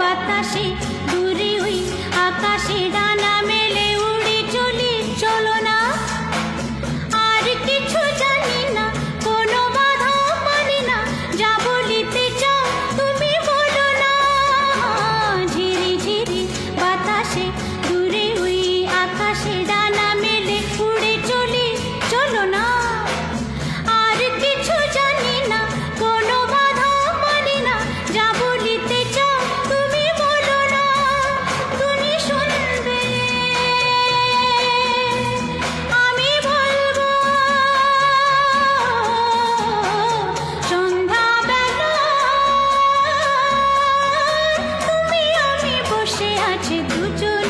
বাতাসে দূরে ওই আকাশে ডানা মেলে উড়ে চলি, চলো না। আর কিছু জানি না, কোনো বাধা মানি না, যা বলিতে চাও তুমি বলো না। ঝিরি ঝিরি বাতাসে দূরে ওই আকাশে ডানা মেলে উড়ে চলি, চলো না। আর কিছু জানি না, কোনো বাধা মানি না, যা বলিতে চাও তুমি বলো না। তুমি শুনবে, আমি বলবো। সন্ধ্যাবেলা তুমি আমি বসে আছি দুজন